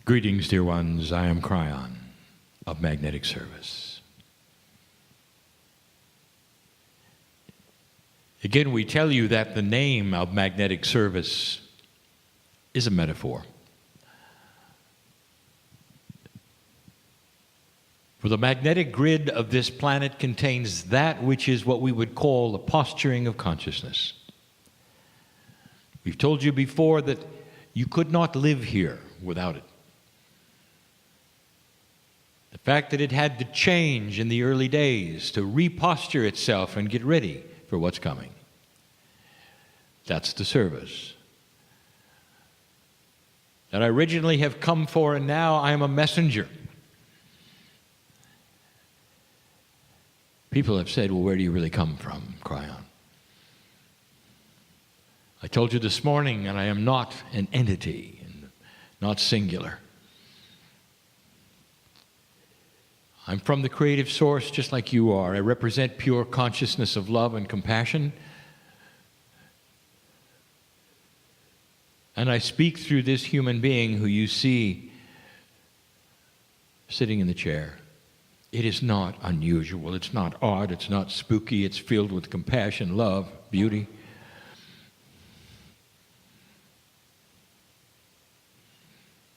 Greetings, dear ones. I am Kyon of Magnetic Service. Again, we tell you that the name of Magnetic Service is a metaphor. For the magnetic grid of this planet contains that which is what we would call the posturing of consciousness. We've told you before that you could not live here without it. The fact that it had to change in the early days to reposture itself and get ready for what's coming. That's the service that I originally have come for, and now I am a messenger. People have said, well, where do you really come from, Kyon? I told you this morning, and I am not an entity, and not singular. I'm from the creative source just like you are. I represent pure consciousness of love and compassion. And I speak through this human being who you see sitting in the chair. It is not unusual. It's not odd. It's not spooky. It's filled with compassion, love, beauty.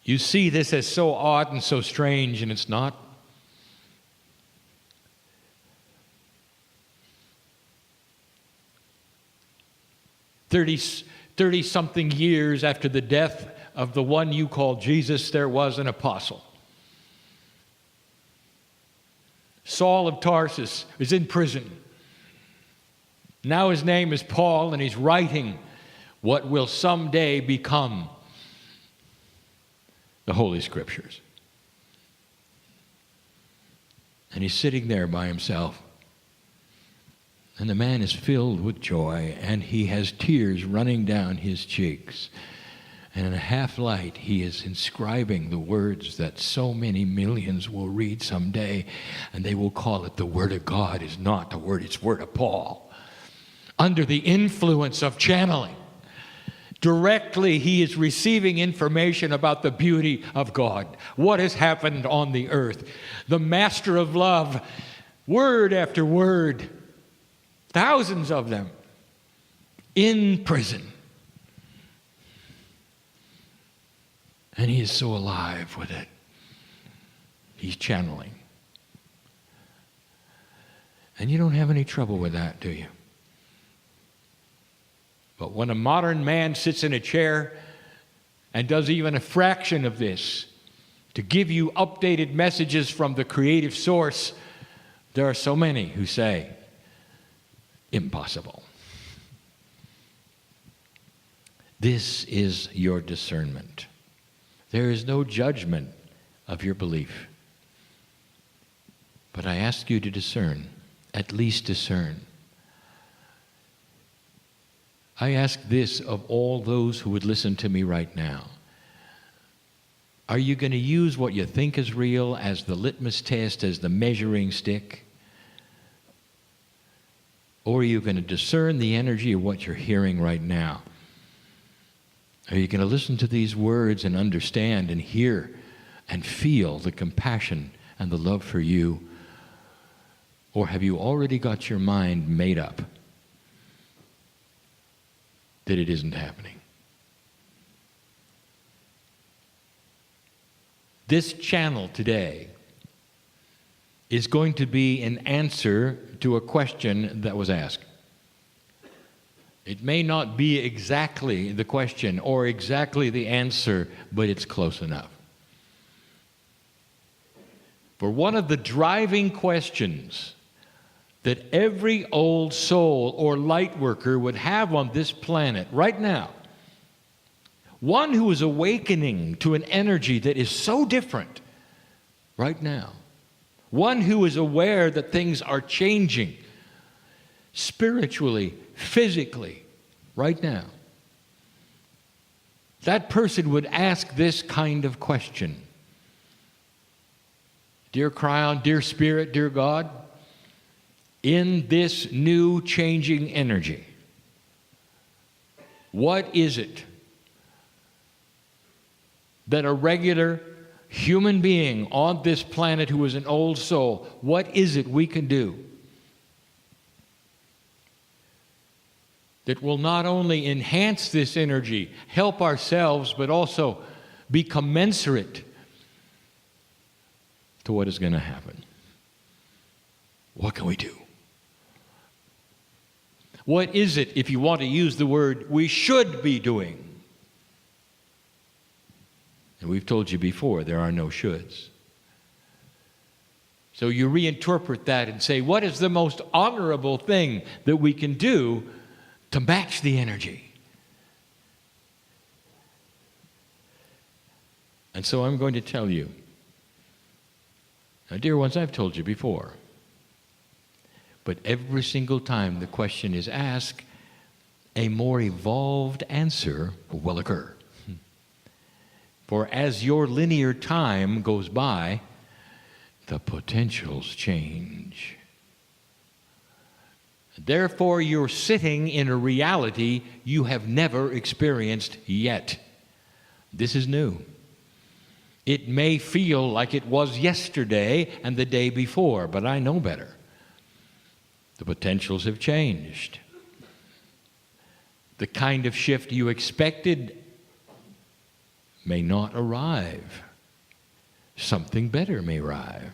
You see this as so odd and so strange, and it's not. Thirty-something years after the death of the one you call Jesus, there was an apostle. Saul of Tarsus is in prison. Now his name is Paul, and he's writing what will someday become the Holy Scriptures. And he's sitting there by himself. And the man is filled with joy, and he has tears running down his cheeks. And in a half-light, he is inscribing the words that so many millions will read someday, and they will call it the Word of God. Is not the Word, it's Word of Paul. Under the influence of channeling, directly he is receiving information about the beauty of God, what has happened on the earth. The Master of Love, word after word, thousands of them in prison. And he is so alive with it. He's channeling. And you don't have any trouble with that, do you? But when a modern man sits in a chair and does even a fraction of this to give you updated messages from the creative source, there are so many who say, impossible. This is your discernment. There is no judgment of your belief. But I ask you to discern, at least discern. I ask this of all those who would listen to me right now. Are you going to use what you think is real as the litmus test, as the measuring stick? Or are you going to discern the energy of what you're hearing right now? Are you going to listen to these words and understand and hear and feel the compassion and the love for you? Or have you already got your mind made up that it isn't happening? This channel today is going to be an answer to a question that was asked. It may not be exactly the question or exactly the answer, but it's close enough. For one of the driving questions that every old soul or light worker would have on this planet right now, one who is awakening to an energy that is so different right now, one who is aware that things are changing spiritually, physically, right now. That person would ask this kind of question. Dear Kyon, dear Spirit, dear God, in this new changing energy, what is it that a regular human being on this planet who is an old soul, what is it we can do that will not only enhance this energy, help ourselves, but also be commensurate to what is going to happen? What can we do? What is it, if you want to use the word, we should be doing? And we've told you before, there are no shoulds. So you reinterpret that and say, what is the most honorable thing that we can do to match the energy? And so I'm going to tell you. Now, dear ones, I've told you before. But every single time the question is asked, a more evolved answer will occur. For as your linear time goes by, the potentials change. Therefore, you're sitting in a reality you have never experienced yet. This is new. It may feel like it was yesterday and the day before, but I know better. The potentials have changed. The kind of shift you expected may not arrive. Something better may arrive.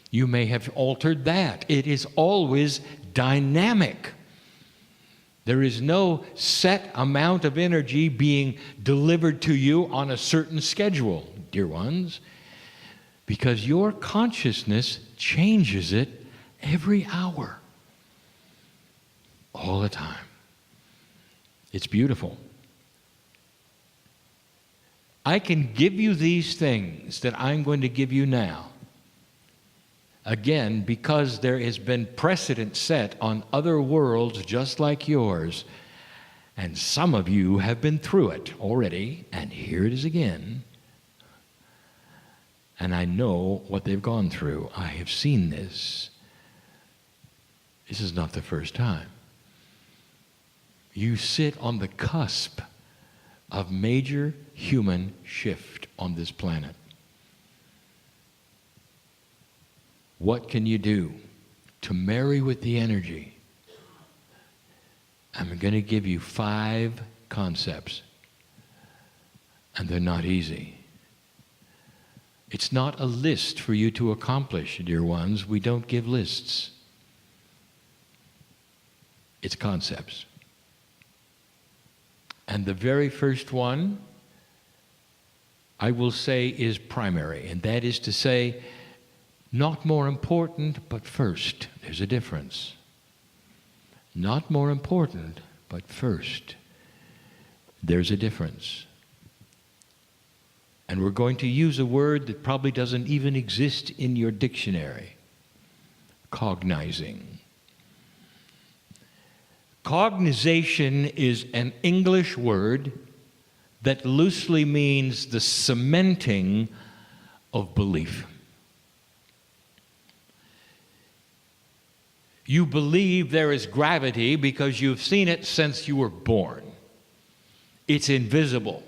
You may have altered that. It is always dynamic. There is no set amount of energy being delivered to you on a certain schedule, dear ones, because your consciousness changes it every hour, all the time. It's beautiful. I can give you these things that I'm going to give you now. Again, because there has been precedent set on other worlds just like yours, and some of you have been through it already, and here it is again. And I know what they've gone through. I have seen this. This is not the first time. You sit on the cusp of major human shift on this planet. What can you do to marry with the energy? I'm going to give you 5 concepts, and they're not easy. It's not a list for you to accomplish, dear ones. We don't give lists. It's concepts. And the very first one, I will say, is primary, and that is to say, not more important, but first. There's a difference. Not more important, but first. There's a difference. And we're going to use a word that probably doesn't even exist in your dictionary. Cognizing. Cognization is an English word that loosely means the cementing of belief. You believe there is gravity because you've seen it since you were born. It's invisible.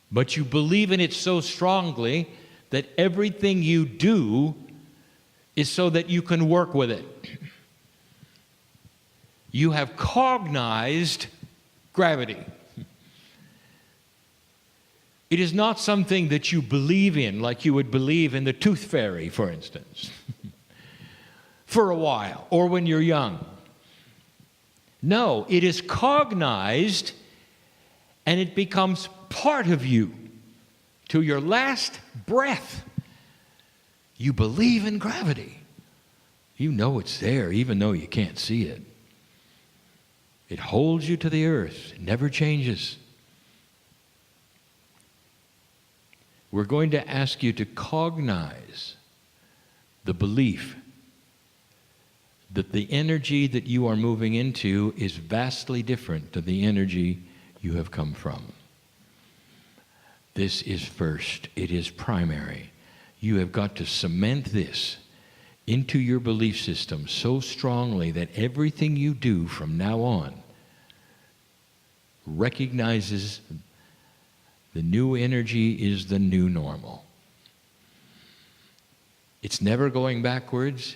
But you believe in it so strongly that everything you do is so that you can work with it. You have cognized gravity. It is not something that you believe in, like you would believe in the tooth fairy, for instance, for a while, or when you're young. No, it is cognized, and it becomes part of you to your last breath. You believe in gravity. You know it's there, even though you can't see it. It holds you to the earth. It never changes. We're going to ask you to cognize the belief that the energy that you are moving into is vastly different to the energy you have come from. This is first. It is primary. You have got to cement this into your belief system so strongly that everything you do from now on recognizes The new energy is the new normal. It's never going backwards.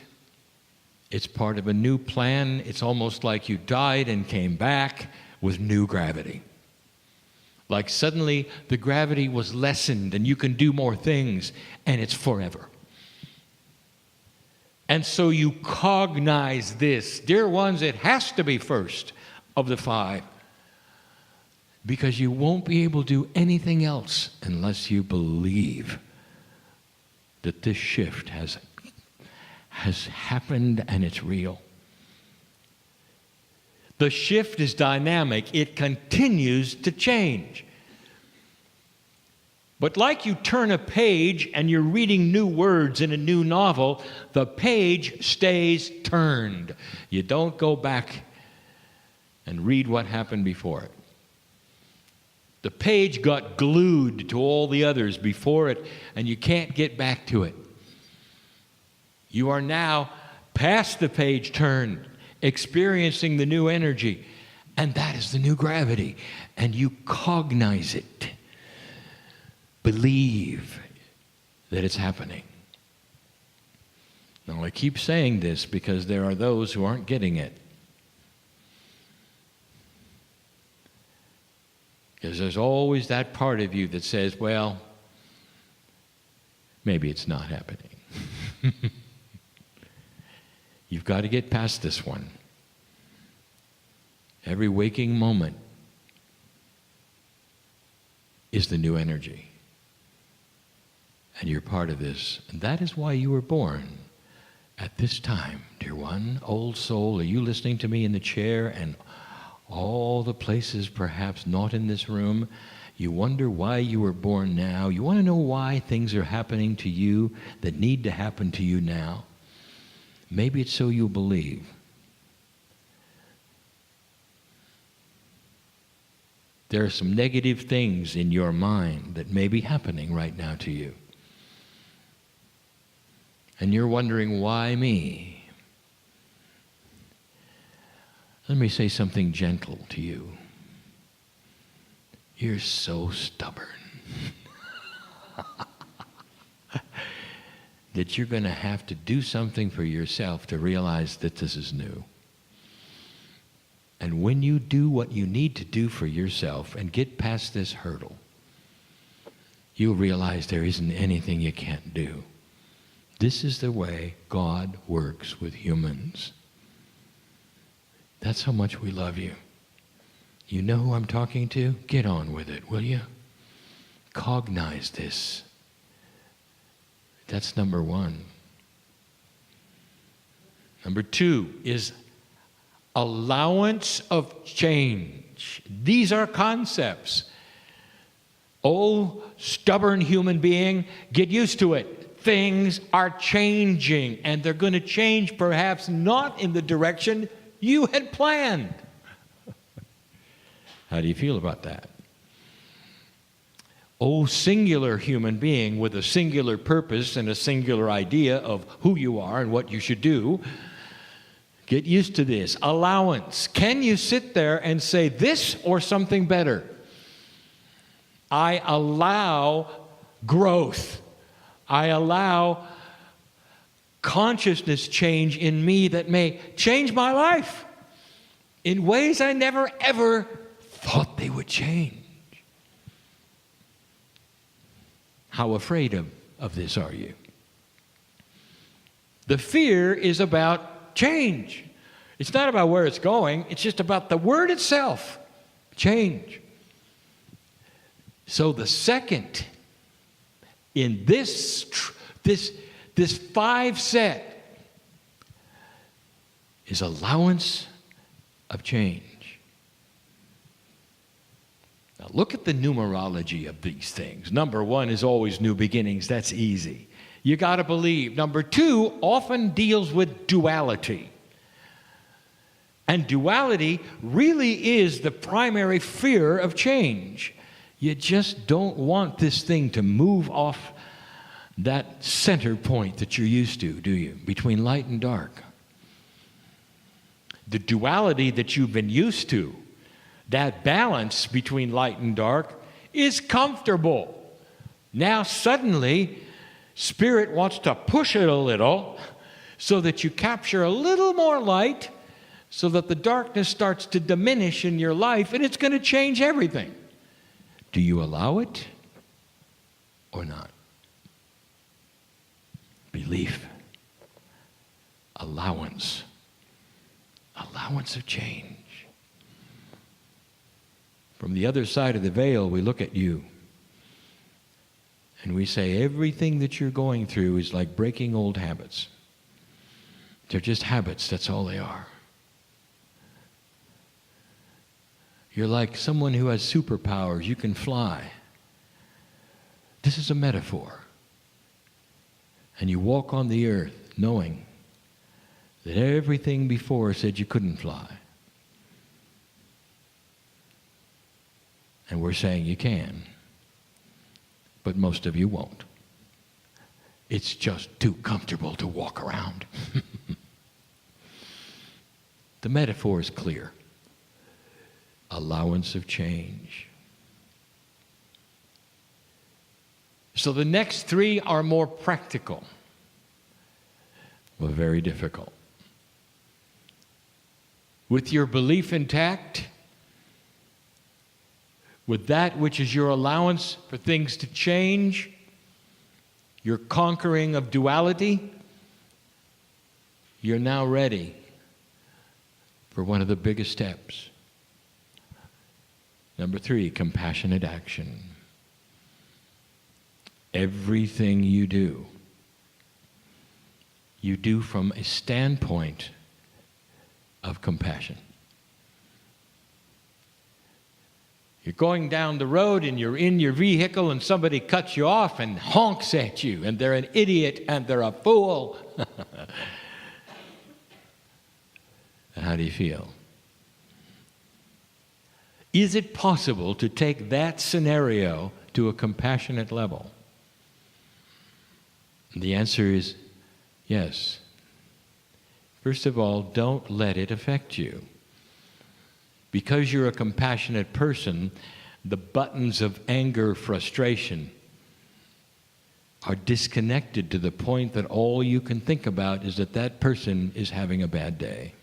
It's part of a new plan. It's almost like you died and came back with new gravity. Like suddenly the gravity was lessened and you can do more things, and it's forever. And so you cognize this. Dear ones, it has to be first of the 5. Because you won't be able to do anything else unless you believe that this shift has happened and it's real. The shift is dynamic. It continues to change. But like you turn a page and you're reading new words in a new novel, the page stays turned. You don't go back and read what happened before it. The page got glued to all the others before it, and you can't get back to it. You are now past the page turn, experiencing the new energy, and that is the new gravity, and you cognize it. Believe that it's happening. Now, I keep saying this because there are those who aren't getting it. Because there's always that part of you that says, well, maybe it's not happening. You've got to get past this one. Every waking moment is the new energy. And you're part of this. And that is why you were born at this time, dear one. Old soul, are you listening to me in the chair and all the places perhaps not in this room? You wonder why you were born now. You want to know why things are happening to you that need to happen to you now. Maybe it's so you'll believe. There are some negative things in your mind that may be happening right now to you. And you're wondering, why me? Let me say something gentle to you. You're so stubborn that you're going to have to do something for yourself to realize that this is new. And when you do what you need to do for yourself and get past this hurdle, you'll realize there isn't anything you can't do. This is the way God works with humans. That's how much we love you. You know who I'm talking to? Get on with it, will you? Cognize this. That's number one. Number two is allowance of change. These are concepts. Oh, stubborn human being, get used to it. Things are changing, and they're going to change perhaps not in the direction you had planned. How do you feel about that? Oh, singular human being with a singular purpose and a singular idea of who you are and what you should do, get used to this. Allowance. Can you sit there and say this or something better? I allow growth. I allow consciousness change in me that may change my life in ways I never ever thought they would change. How afraid of this are you? The fear is about change. It's not about where it's going. It's just about the word itself. Change. So the second in this 5 set is allowance of change. Now look at the numerology of these things. Number 1 is always new beginnings. That's easy. You got to believe. Number 2 often deals with duality. And duality really is the primary fear of change. You just don't want this thing to move off that center point that you're used to, do you? Between light and dark. The duality that you've been used to, that balance between light and dark, is comfortable. Now suddenly, Spirit wants to push it a little so that you capture a little more light, so that the darkness starts to diminish in your life, and it's going to change everything. Do you allow it or not? Belief. Allowance. Allowance of change. From the other side of the veil, we look at you and we say everything that you're going through is like breaking old habits. They're just habits, that's all they are. You're like someone who has superpowers. You can fly. This is a metaphor. And you walk on the earth knowing that everything before said you couldn't fly. And we're saying you can. But most of you won't. It's just too comfortable to walk around. The metaphor is clear. Allowance of change. So the next three are more practical, but very difficult. With your belief intact, with that which is your allowance for things to change, your conquering of duality, you're now ready for one of the biggest steps. Number 3, compassionate action. Everything you do from a standpoint of compassion. You're going down the road and you're in your vehicle and somebody cuts you off and honks at you and they're an idiot and they're a fool. And how do you feel? Is it possible to take that scenario to a compassionate level? And the answer is yes. First of all, don't let it affect you. Because you're a compassionate person, the buttons of anger, frustration are disconnected to the point that all you can think about is that that person is having a bad day.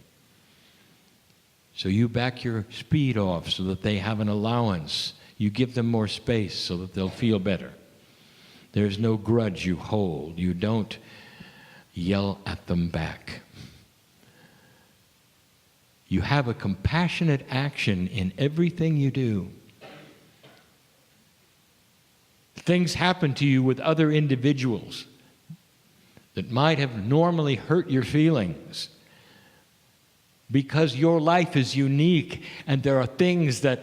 So you back your speed off so that they have an allowance. You give them more space so that they'll feel better. There's no grudge you hold. You don't yell at them back. You have a compassionate action in everything you do. Things happen to you with other individuals that might have normally hurt your feelings because your life is unique and there are things that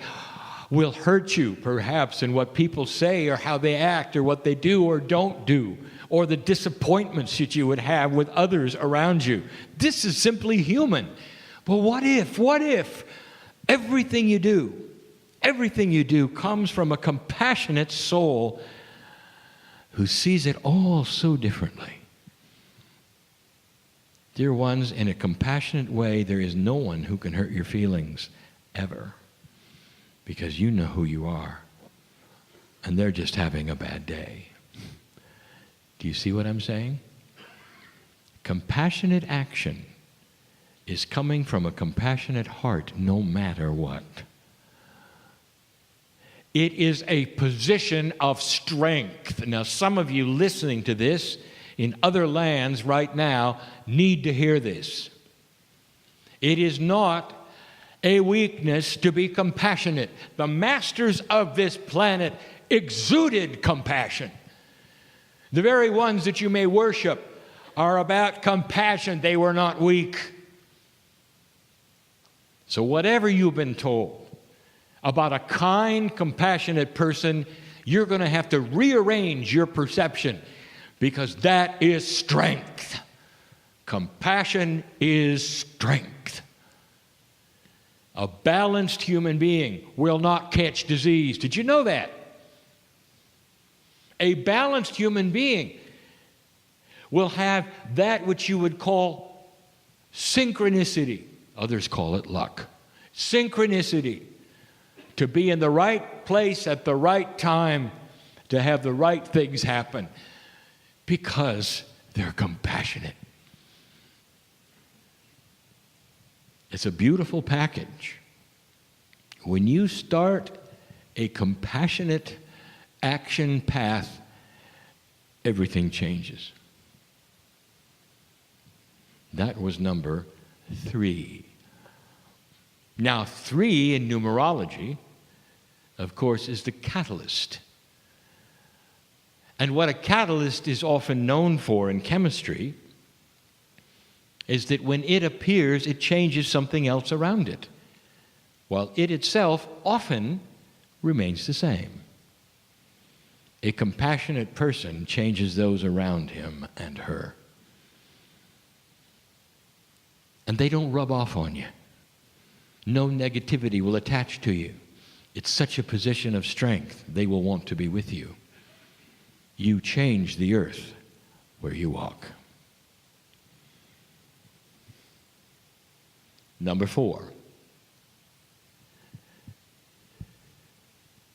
will hurt you perhaps in what people say or how they act or what they do or don't do or the disappointments that you would have with others around you. This is simply human. But what if everything you do comes from a compassionate soul who sees it all so differently? Dear ones, in a compassionate way, there is no one who can hurt your feelings ever, because you know who you are, and they're just having a bad day. Do you see what I'm saying? Compassionate action is coming from a compassionate heart no matter what. It is a position of strength. Now, some of you listening to this in other lands right now need to hear this. It is not a weakness to be compassionate. The masters of this planet exuded compassion. The very ones that you may worship are about compassion. They were not weak. So whatever you've been told about a kind, compassionate person, you're going to have to rearrange your perception, because that is strength. Compassion is strength. A balanced human being will not catch disease. Did you know that? A balanced human being will have that which you would call synchronicity. Others call it luck. Synchronicity. to be in the right place at the right time, to have the right things happen, because they're compassionate. It's a beautiful package. When you start a compassionate action path, everything changes. That was number 3. Now, 3 in numerology, of course, is the catalyst. And what a catalyst is often known for in chemistry is that when it appears, it changes something else around it, while it itself often remains the same. A compassionate person changes those around him and her. And they don't rub off on you. No negativity will attach to you. It's such a position of strength, they will want to be with you. You change the earth where you walk. Number 4,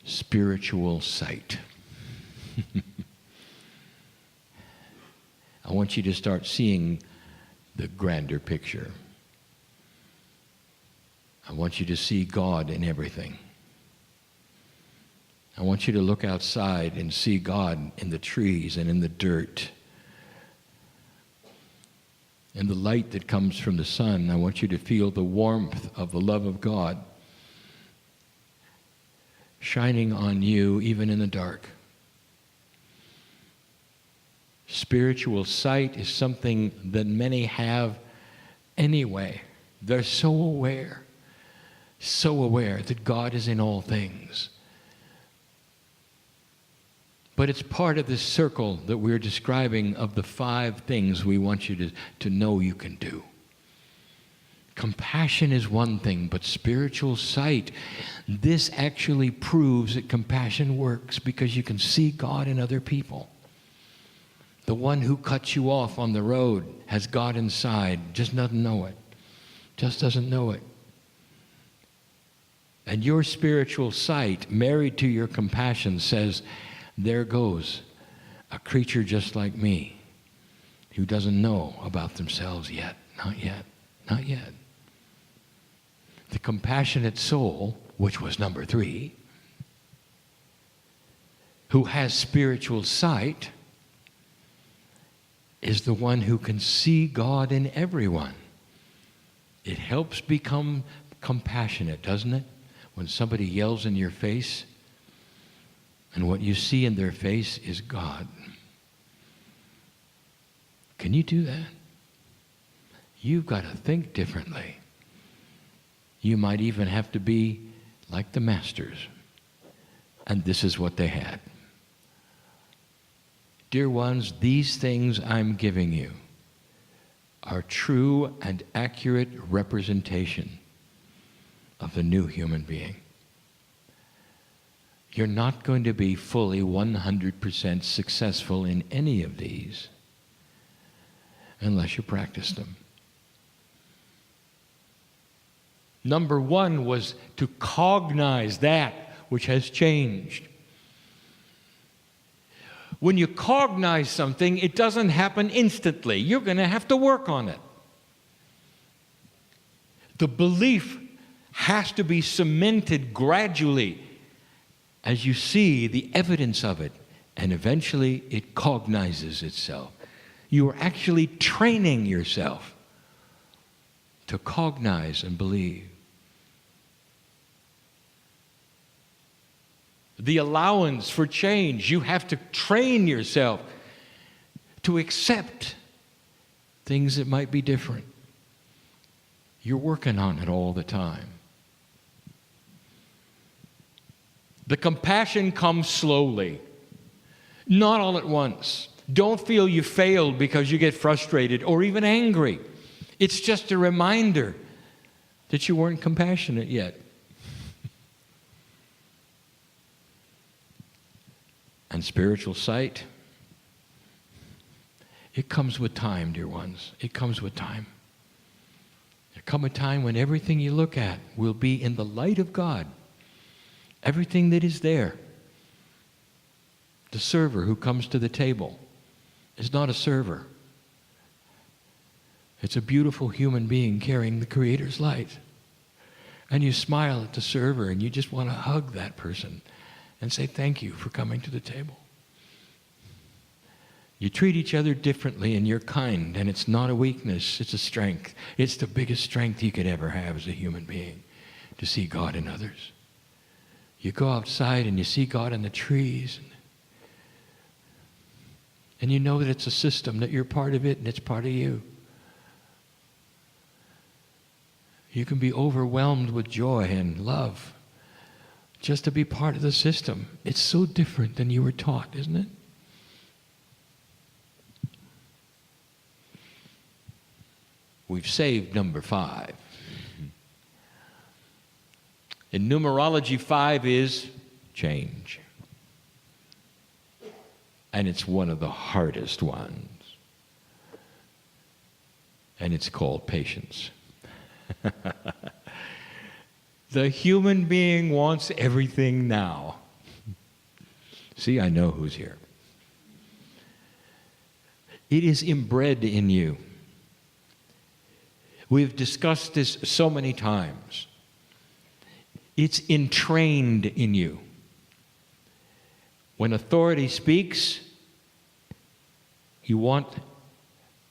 spiritual sight. I want you to start seeing the grander picture. I want you to see God in everything. I want you to look outside and see God in the trees and in the dirt. In the light that comes from the sun, I want you to feel the warmth of the love of God shining on you even in the dark. Spiritual sight is something that many have anyway. They're so aware that God is in all things. But it's part of this circle that we're describing of the 5 things we want you to know you can do. Compassion is one thing, but spiritual sight, this actually proves that compassion works because you can see God in other people. The one who cuts you off on the road has God inside, just doesn't know it. Just doesn't know it. And your spiritual sight, married to your compassion, says, there goes a creature just like me who doesn't know about themselves yet. Not yet. Not yet. The compassionate soul, which was number 3, who has spiritual sight, is the one who can see God in everyone. It helps become compassionate, doesn't it? When somebody yells in your face, and what you see in their face is God. Can you do that? You've got to think differently. You might even have to be like the masters. And this is what they had. Dear ones, these things I'm giving you are true and accurate representation of the new human being. You're not going to be fully 100% successful in any of these unless you practice them. Number 1 was to cognize that which has changed. When you cognize something, it doesn't happen instantly. You're going to have to work on it. The belief has to be cemented gradually as you see the evidence of it, and eventually it cognizes itself. You are actually training yourself to cognize and believe. The allowance for change, you have to train yourself to accept things that might be different. You're working on it all the time. The compassion comes slowly, not all at once. Don't feel you failed because you get frustrated or even angry. It's just a reminder that you weren't compassionate yet. And spiritual sight, it comes with time, dear ones. It comes with time. There comes a time when everything you look at will be in the light of God. Everything that is there. The server who comes to the table is not a server. It's a beautiful human being carrying the Creator's light. And you smile at the server and you just want to hug that person and say thank you for coming to the table. You treat each other differently and you're kind, and it's not a weakness, it's a strength. It's the biggest strength you could ever have as a human being, to see God in others. You go outside and you see God in the trees, and you know that it's a system, that you're part of it and it's part of you. You can be overwhelmed with joy and love just to be part of the system. It's so different than you were taught, isn't it? We've saved number 5. In numerology, 5 is change. And it's one of the hardest ones. And it's called patience. The human being wants everything now. See, I know who's here. It is inbred in you. We've discussed this so many times. It's entrained in you. When authority speaks, you want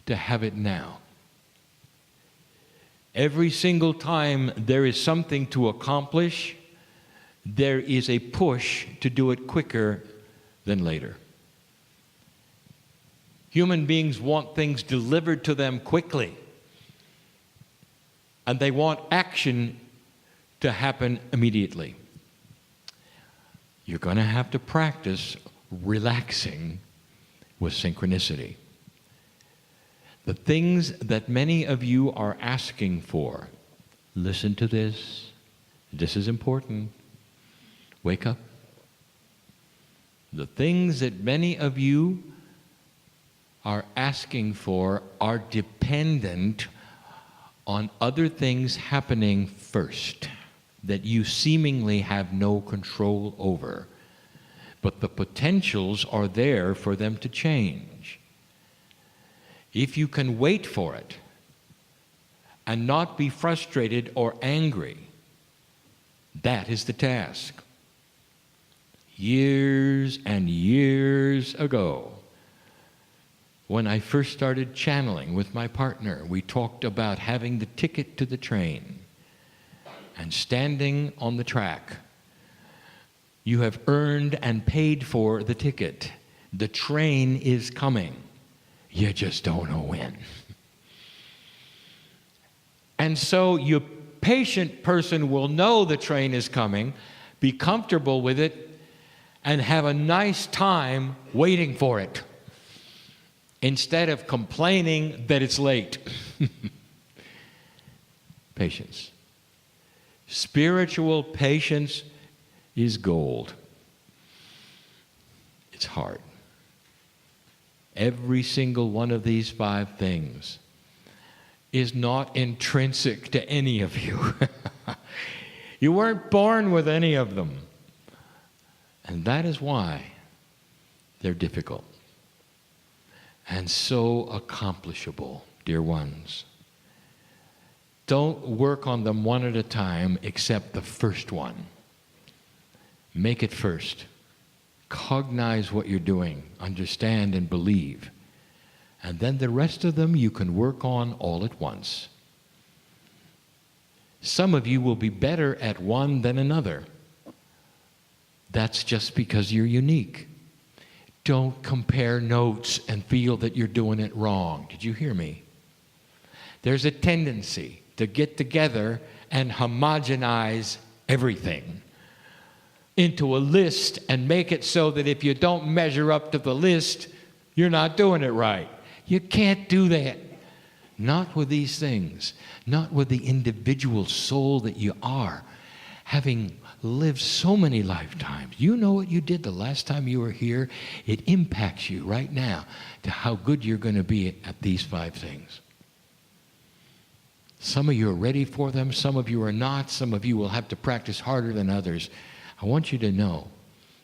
to have it now. Every single time there is something to accomplish, there is a push to do it quicker than later. Human beings want things delivered to them quickly. And they want action to happen immediately. You're going to have to practice relaxing with synchronicity. The things that many of you are asking for, listen to this. This is important. Wake up. The things that many of you are asking for are dependent on other things happening first that you seemingly have no control over. But the potentials are there for them to change. If you can wait for it and not be frustrated or angry, that is the task. Years and years ago, when I first started channeling with my partner, we talked about having the ticket to the train and standing on the track. You have earned and paid for the ticket. The train is coming. You just don't know when. And so your patient person will know the train is coming, be comfortable with it, and have a nice time waiting for it, instead of complaining that it's late. Patience. Spiritual patience is gold. It's hard. Every single one of these 5 things is not intrinsic to any of you. You weren't born with any of them. And that is why they're difficult. And so accomplishable, dear ones. Don't work on them one at a time except the first one. Make it first. Cognize what you're doing, understand and believe. And then the rest of them you can work on all at once. Some of you will be better at one than another. That's just because you're unique. Don't compare notes and feel that you're doing it wrong. Did you hear me? There's a tendency to get together and homogenize everything into a list and make it so that if you don't measure up to the list, you're not doing it right. You can't do that. Not with these things. Not with the individual soul that you are, having lived so many lifetimes. You know what you did the last time you were here. It impacts you right now to how good you're going to be at these 5 things. Some of you are ready for them. Some of you are not. Some of you will have to practice harder than others. I want you to know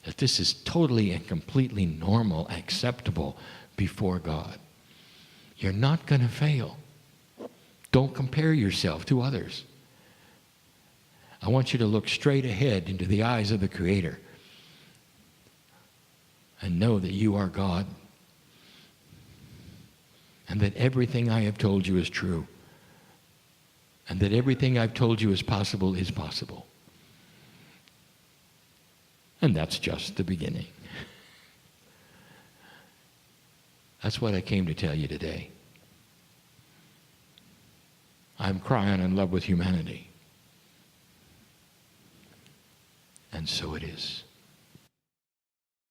that this is totally and completely normal, acceptable before God. You're not going to fail. Don't compare yourself to others. I want you to look straight ahead into the eyes of the Creator and know that you are God and that everything I have told you is true and that everything I've told you is possible is possible. And that's just the beginning. That's what I came to tell you today. I'm crying in love with humanity. And so it is.